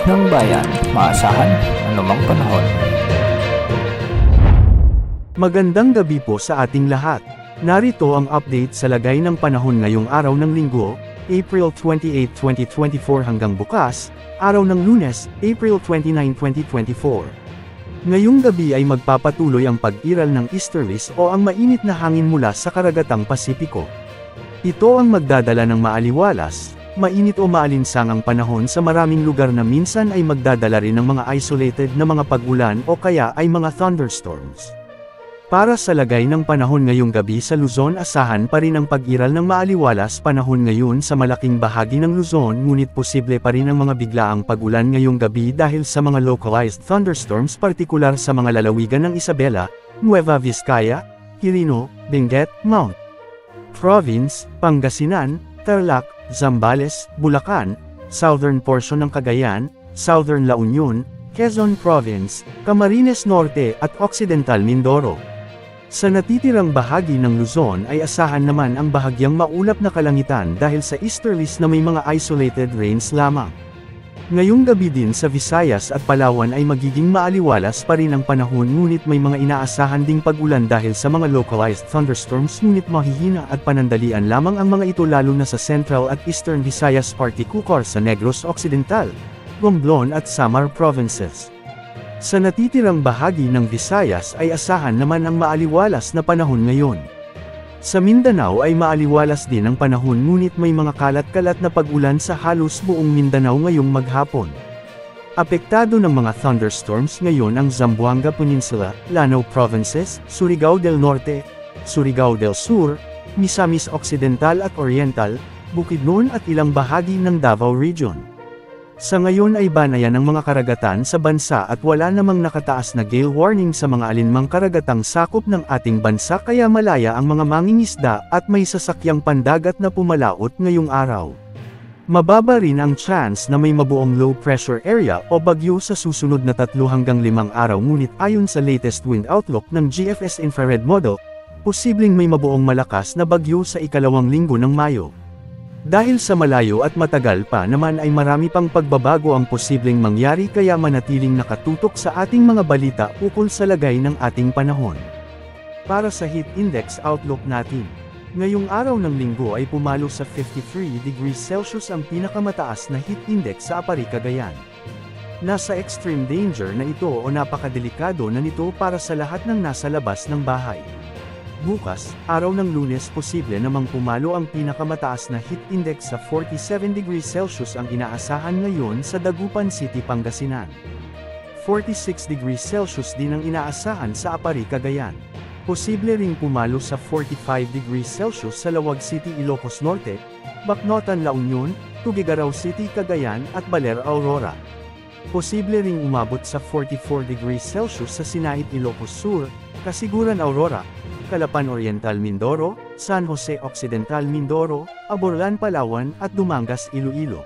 ng bayan, maasahan anumang panahon. Magandang gabi po sa ating lahat. Narito ang update sa lagay ng panahon ngayong araw ng Linggo, April 28, 2024 hanggang bukas, araw ng Lunes, April 29, 2024. Ngayong gabi ay magpapatuloy ang pag-iral ng easterlies o ang mainit na hangin mula sa karagatang Pasipiko. Ito ang magdadala ng maaliwalas, mainit o maalinsangang panahon sa maraming lugar na minsan ay magdadala rin ng mga isolated na mga pag-ulan o kaya ay mga thunderstorms. Para sa lagay ng panahon ngayong gabi sa Luzon, asahan pa rin ang pag-iral ng maaliwalas panahon ngayon sa malaking bahagi ng Luzon, ngunit posible pa rin ang mga biglaang pag-ulan ngayong gabi dahil sa mga localized thunderstorms, partikular sa mga lalawigan ng Isabela, Nueva Vizcaya, Quirino, Benguet, Mount Province, Pangasinan, Tarlac, Zambales, Bulacan, southern portion ng Cagayan, southern La Union, Quezon Province, Camarines Norte at Occidental Mindoro. Sa natitirang bahagi ng Luzon ay asahan naman ang bahagyang maulap na kalangitan dahil sa easterlies na may mga isolated rains lamang. Ngayong gabi din sa Visayas at Palawan ay magiging maaliwalas pa rin ang panahon, ngunit may mga inaasahan ding pag-ulan dahil sa mga localized thunderstorms, ngunit mahihina at panandalian lamang ang mga ito lalo na sa Central at Eastern Visayas, partikular sa Negros Occidental, Romblon at Samar Provinces. Sa natitirang bahagi ng Visayas ay asahan naman ang maaliwalas na panahon ngayon. Sa Mindanao ay maaliwalas din ang panahon, ngunit may mga kalat-kalat na pag-ulan sa halos buong Mindanao ngayong maghapon. Apektado ng mga thunderstorms ngayon ang Zamboanga Peninsula, Lanao Provinces, Surigao del Norte, Surigao del Sur, Misamis Occidental at Oriental, Bukidnon at ilang bahagi ng Davao Region. Sa ngayon ay banayan ang mga karagatan sa bansa at wala namang nakataas na gale warning sa mga alinmang karagatang sakop ng ating bansa, kaya malaya ang mga mangingisda at may sasakyang pandagat na pumalaot ngayong araw. Mababa rin ang chance na may mabuong low pressure area o bagyo sa susunod na 3 hanggang 5 araw, ngunit ayon sa latest wind outlook ng GFS Infrared Model, posibleng may mabuong malakas na bagyo sa ikalawang linggo ng Mayo. Dahil sa malayo at matagal pa naman ay marami pang pagbabago ang posibleng mangyari, kaya manatiling nakatutok sa ating mga balita ukol sa lagay ng ating panahon. Para sa heat index outlook natin, ngayong araw ng Linggo ay pumalo sa 53 degrees Celsius ang pinakamataas na heat index sa Apari, Cagayan. Nasa extreme danger na ito o napakadelikado na nito para sa lahat ng nasa labas ng bahay. Bukas, araw ng Lunes, posible namang pumalo ang pinakamataas na heat index sa 47 degrees Celsius ang inaasahan ngayon sa Dagupan City, Pangasinan. 46 degrees Celsius din ang inaasahan sa Apari, Cagayan. Posible ring pumalo sa 45 degrees Celsius sa Lawag City, Ilocos Norte, Bacnotan, La Union, Tuguegarao City, Cagayan at Baler, Aurora. Posible ring umabot sa 44 degrees Celsius sa Sinait, Ilocos Sur, Kasiguran, Aurora, Calapan Oriental, Mindoro, San Jose Occidental, Mindoro, Aborlan, Palawan at Dumangas, Iloilo.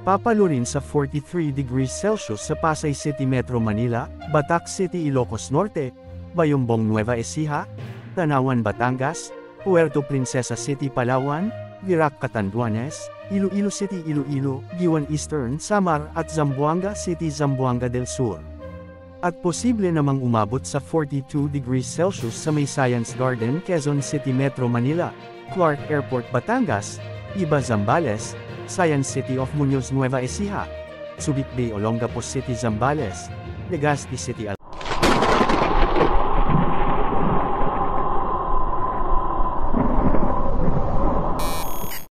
Papalo rin sa 43 degrees Celsius sa Pasay City, Metro Manila, Batac City, Ilocos Norte, Bayumbong, Nueva Ecija, Tanawan, Batangas, Puerto Princesa City, Palawan, Virac, Catanduanes, Iloilo City, Iloilo, Giwan Eastern, Samar at Zamboanga City, Zamboanga del Sur. At posible namang umabot sa 42 degrees Celsius sa May Science Garden, Quezon City, Metro Manila, Clark Airport, Batangas, Iba, Zambales, Science City of Muñoz, Nueva Ecija, Subic Bay, Olongapo City, Zambales, Legazpi City,